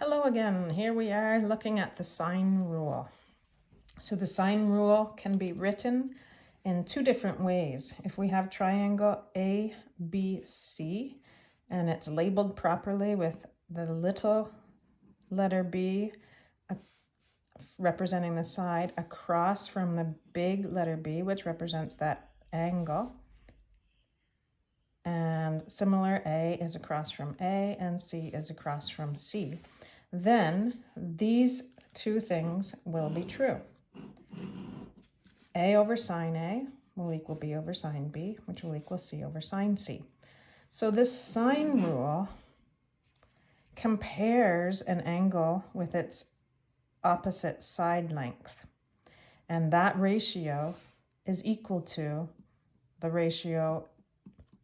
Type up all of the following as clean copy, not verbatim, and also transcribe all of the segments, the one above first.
Hello again. Here we are looking at the sine rule. So the sine rule can be written in two different ways. If we have triangle ABC and it's labeled properly with the little letter B representing the side across from the big letter B, which represents that angle, and similar A is across from A and C is across from C, then these two things will be true. A over sine A will equal B over sine B, which will equal C over sine C. So this sine rule compares an angle with its opposite side length, and that ratio is equal to the ratio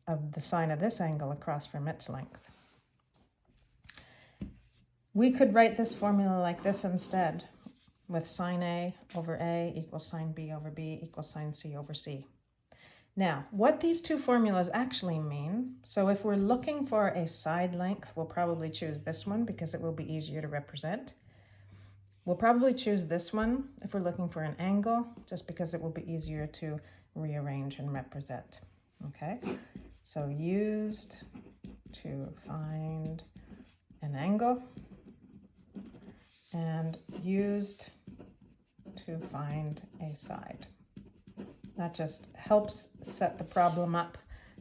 of the sine of this angle across from its length. We could write this formula like this instead, with sine A over A equals sine B over B equals sine C over C. Now, what these two formulas actually mean, so if we're looking for a side length, we'll probably choose this one because it will be easier to represent. We'll probably choose this one if we're looking for an angle, just because it will be easier to rearrange and represent. Okay, so used to find an angle and used to find a side. That just helps set the problem up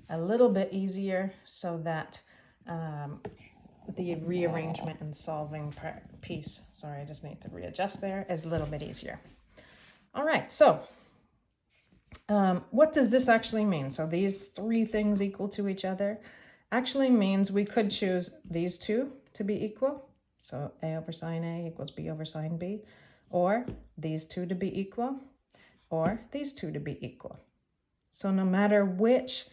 a little bit easier so that the rearrangement and solving piece, sorry, I just need to readjust there, is a little bit easier. All right, so what does this actually mean? So these three things equal to each other actually means we could choose these two to be equal. So A over sine A equals B over sine B, or these two to be equal, or these two to be equal. So no matter which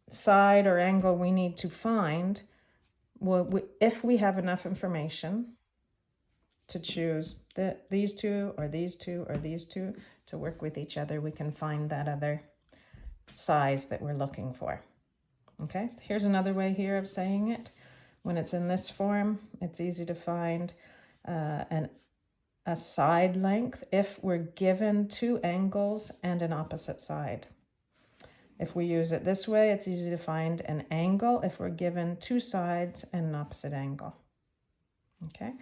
side or angle we need to find, if we have enough information to choose these two or these two or these two to work with each other, we can find that other size that we're looking for. Okay, so here's another way here of saying it. When it's in this form, it's easy to find a side length if we're given two angles and an opposite side. If we use it this way, it's easy to find an angle if we're given two sides and an opposite angle. Okay,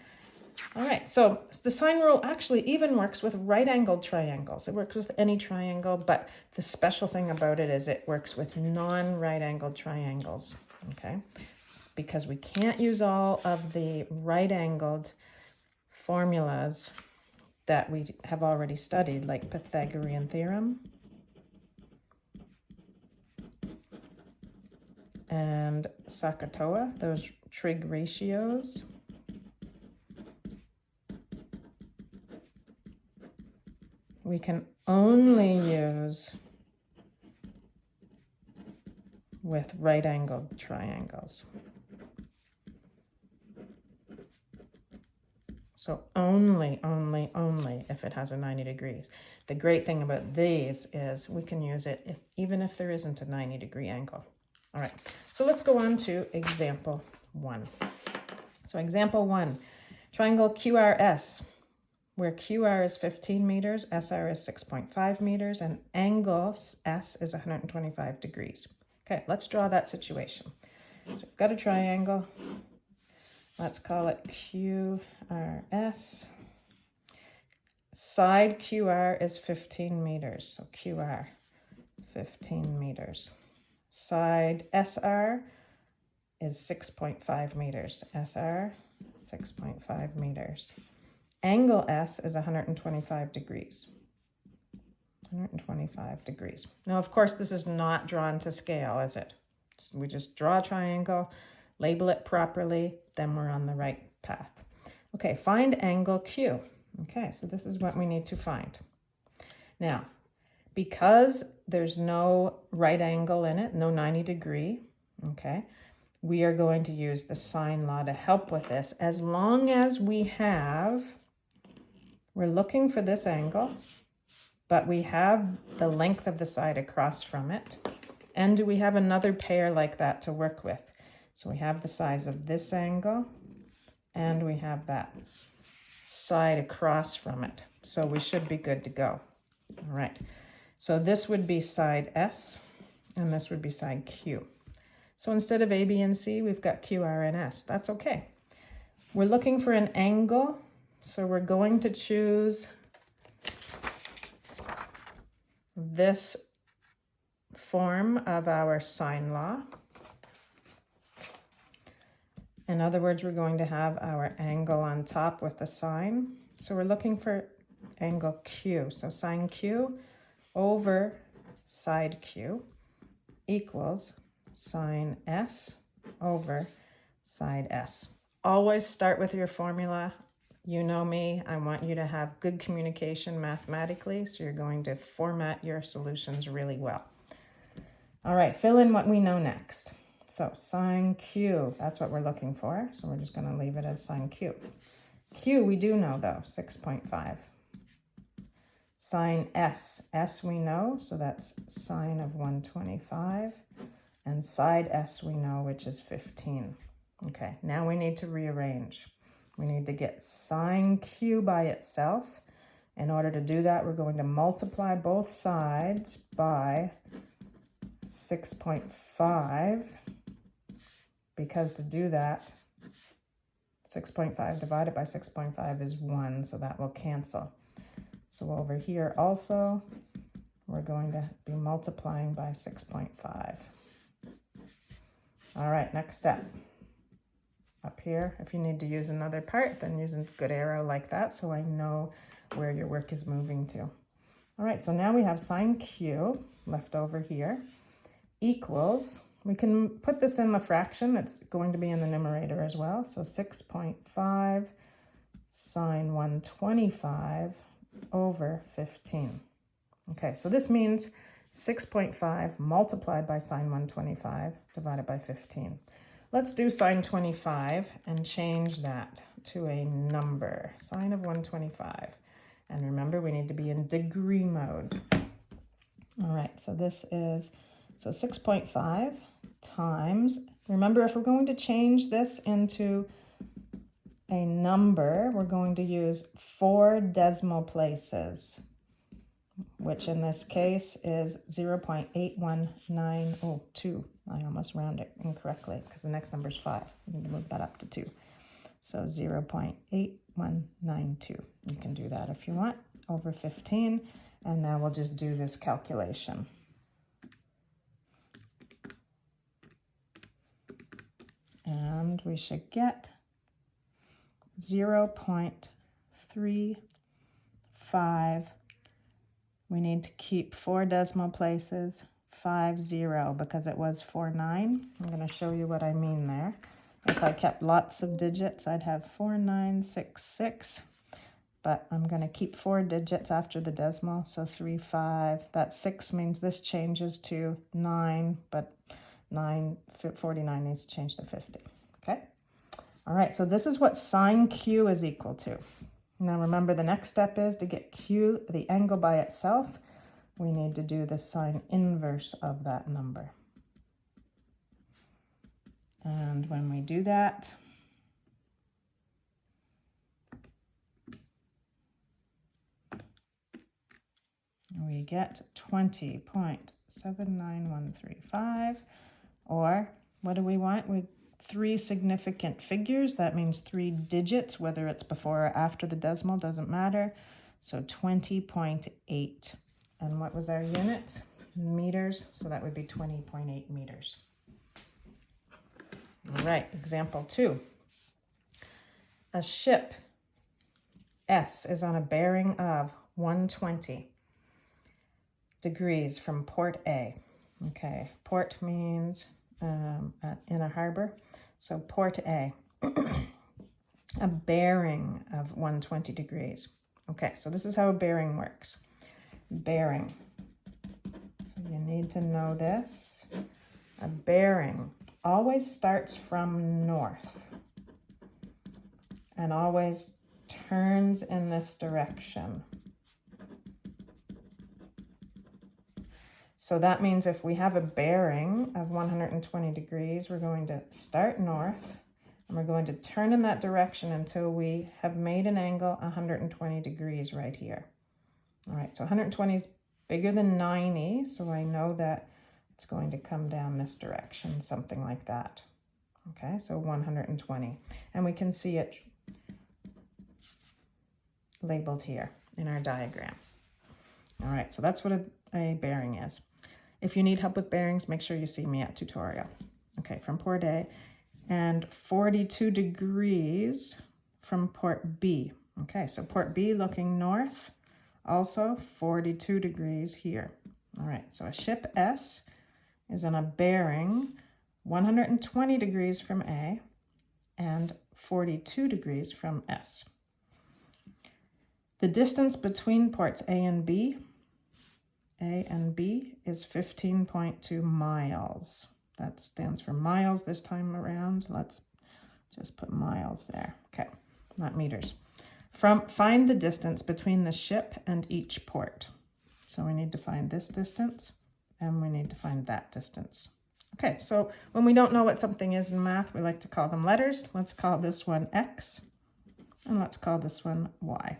all right, so the sine rule actually even works with right-angled triangles. It works with any triangle, but the special thing about it is it works with non-right-angled triangles, okay? Because we can't use all of the right-angled formulas that we have already studied, like Pythagorean theorem and Sakatoa, those trig ratios. We can only use with right-angled triangles. So only if it has a 90 degrees. The great thing about these is we can use it even if there isn't a 90-degree angle. All right, so let's go on to example 1. So example 1, triangle QRS, where QR is 15 meters, SR is 6.5 meters, and angle S is 125 degrees. Okay, let's draw that situation. So we've got a triangle. Let's call it QRS. Side QR is 15 meters, so QR, 15 meters. Side SR is 6.5 meters, SR, 6.5 meters. Angle S is 125 degrees. 125 degrees. Now, of course, this is not drawn to scale, is it? We just draw a triangle, label it properly, then we're on the right path. Okay, find angle Q. Okay, so this is what we need to find. Now, because there's no right angle in it, no 90 degree, okay, we are going to use the sine law to help with this. As long as we're looking for this angle, but we have the length of the side across from it, and do we have another pair like that to work with? So we have the size of this angle and we have that side across from it. So we should be good to go. All right, so this would be side S, and this would be side Q. So instead of A, B, and C, we've got Q, R, and S. That's okay. We're looking for an angle, so we're going to choose this form of our sine law. In other words, we're going to have our angle on top with the sine. So we're looking for angle Q. So sine Q over side Q equals sine S over side S. Always start with your formula. You know me, I want you to have good communication mathematically, so you're going to format your solutions really well. All right, fill in what we know next. So sine Q, that's what we're looking for. So we're just going to leave it as sine Q. Q we do know though, 6.5. Sine S, S we know, so that's sine of 125. And side S we know, which is 15. Okay, now we need to rearrange. We need to get sine Q by itself. In order to do that, we're going to multiply both sides by 6.5, because to do that, 6.5 divided by 6.5 is 1, so that will cancel. So over here also, we're going to be multiplying by 6.5. All right, next step. Up here, if you need to use another part, then use a good arrow like that so I know where your work is moving to. All right, so now we have sine Q left over here equals, we can put this in the fraction, it's going to be in the numerator as well, so 6.5 sine 125 over 15. Okay, so this means 6.5 multiplied by sine 125 divided by 15. Let's do sine 25 and change that to a number, sine of 125. And remember, we need to be in degree mode. All right, so this is, so 6.5 times, remember if we're going to change this into a number, we're going to use 4 decimal places, which in this case is 0.81902. I almost round it incorrectly because the next number is 5. We need to move that up to 2. So 0.8192. You can do that if you want, over 15. And now we'll just do this calculation. And we should get 0.35. We need to keep 4 decimal places, 50, because it was 49. I'm going to show you what I mean there. If I kept lots of digits, I'd have 4966, but I'm going to keep 4 digits after the decimal, so 35. That 6 means this changes to 9, but 49 needs to change to 50, okay? All right, so this is what sine Q is equal to. Now remember, the next step is to get Q, the angle by itself, we need to do the sine inverse of that number. And when we do that, we get 20.79135, or what do we want? We 3 significant figures. That means 3 digits, whether it's before or after the decimal, doesn't matter. So 20.8. And what was our unit? Meters. So that would be 20.8 meters. All right, example 2. A ship S is on a bearing of 120 degrees from port A. Okay, port means in a harbor. So port A, a bearing of 120 degrees. Okay, so this is how a bearing works. Bearing, so you need to know this. A bearing always starts from north and always turns in this direction. So that means if we have a bearing of 120 degrees, we're going to start north And we're going to turn in that direction until we have made an angle 120 degrees right here. All right, so 120 is bigger than 90, so I know that it's going to come down this direction, something like that. Okay, so 120. And we can see it labeled here in our diagram. All right, so that's what a bearing is. If you need help with bearings, make sure you see me at tutorial. Okay, from port A, and 42 degrees from port B. Okay, so port B looking north, also 42 degrees here. All right, so a ship S is on a bearing 120 degrees from A and 42 degrees from S. The distance between ports A and B is 15.2 miles. That stands for miles this time around. Let's just put miles there. Okay, not meters. Find the distance between the ship and each port. So we need to find this distance and we need to find that distance. Okay, so when we don't know what something is in math, we like to call them letters. Let's call this one X and let's call this one Y.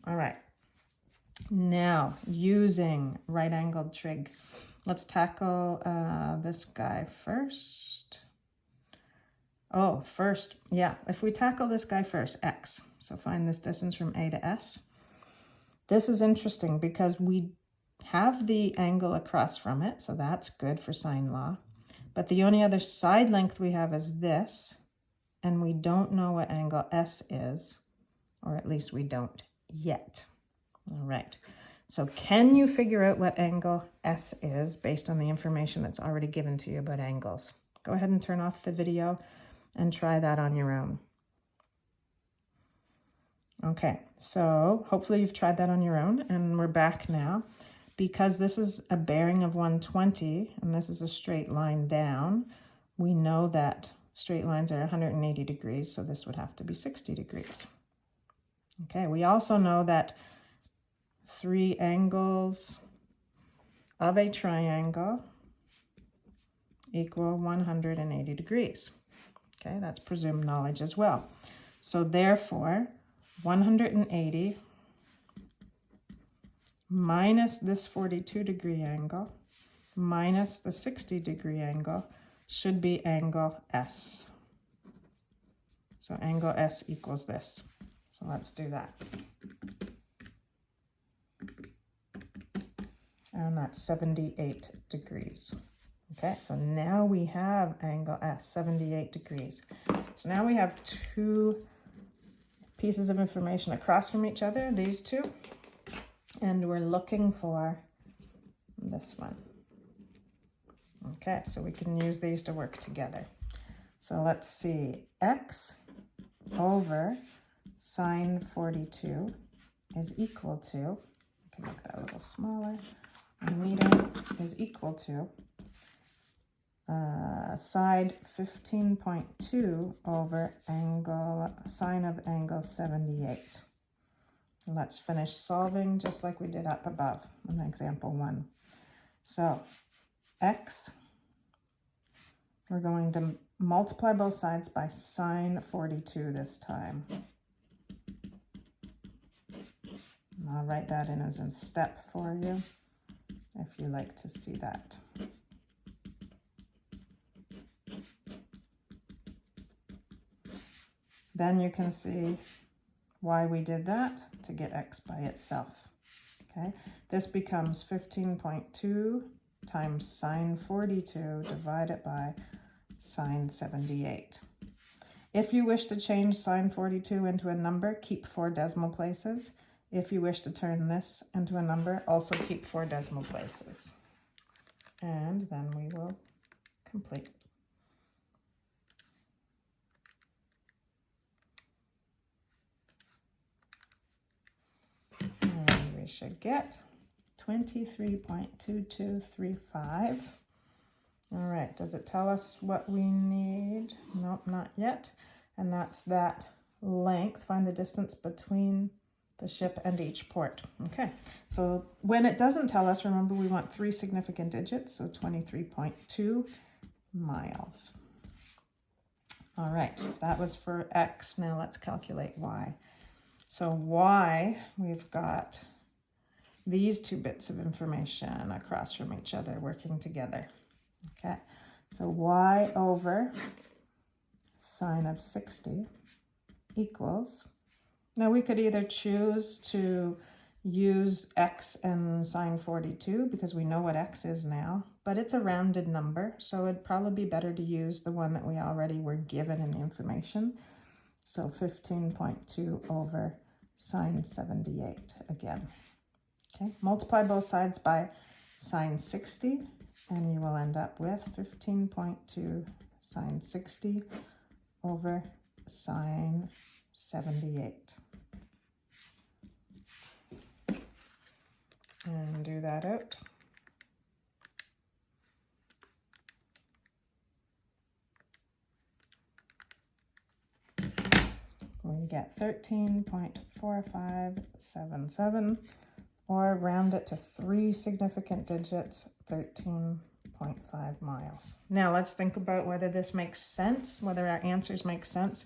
All right, now using right-angled trig, let's tackle this guy first. Oh, first, yeah, if we tackle this guy first, X, so find this distance from A to S. This is interesting because we have the angle across from it, so that's good for sine law. But the only other side length we have is this, and we don't know what angle S is, or at least we don't yet. All right, so can you figure out what angle S is based on the information that's already given to you about angles? Go ahead and turn off the video and try that on your own. Okay, so hopefully you've tried that on your own, and we're back now. Because this is a bearing of 120 and this is a straight line down, we know that straight lines are 180 degrees, so this would have to be 60 degrees. Okay, we also know that 3 angles of a triangle equal 180 degrees. Okay, that's presumed knowledge as well. So therefore, 180 minus this 42 degree angle minus the 60 degree angle should be angle S. So angle S equals this. So let's do that. And that's 78 degrees. Okay, so now we have angle S, 78 degrees. So now we have 2 pieces of information across from each other, these 2. And we're looking for this one. Okay, so we can use these to work together. So let's see, X over sine 42 is equal to, I can make that a little smaller, a meter is equal to side 15.2 over angle, sine of angle 78. Let's finish solving just like we did up above in example 1. So X, we're going to multiply both sides by sine 42 this time. And I'll write that in as a step for you if you like to see that. Then you can see why we did that to get X by itself. Okay, this becomes 15.2 times sine 42 divided by sine 78. If you wish to change sine 42 into a number, keep 4 decimal places. If you wish to turn this into a number, also keep 4 decimal places. And then we will complete. And we should get 23.2235. All right, does it tell us what we need? Nope, not yet. And that's that length. Find the distance between the ship and each port. Okay, so when it doesn't tell us, remember we want 3 significant digits, so 23.2 miles. All right, that was for X. Now let's calculate Y. So Y, we've got these two bits of information across from each other working together. Okay, so Y over sine of 60 equals, now we could either choose to use X and sine 42 because we know what X is now, but it's a rounded number, so it'd probably be better to use the one that we already were given in the information. So 15.2 over sine 78 again. Okay, multiply both sides by sine 60, and you will end up with 15.2 sine 60 over sine 78. And do that out. We get 13.4577, or round it to 3 significant digits, 13.5 miles. Now let's think about whether this makes sense, whether our answers make sense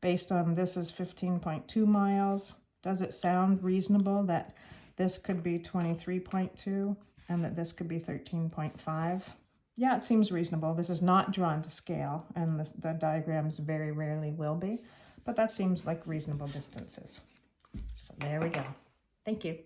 based on this is 15.2 miles. Does it sound reasonable that this could be 23.2 and that this could be 13.5? Yeah, it seems reasonable. This is not drawn to scale, and the diagrams very rarely will be, but that seems like reasonable distances. So there we go. Thank you.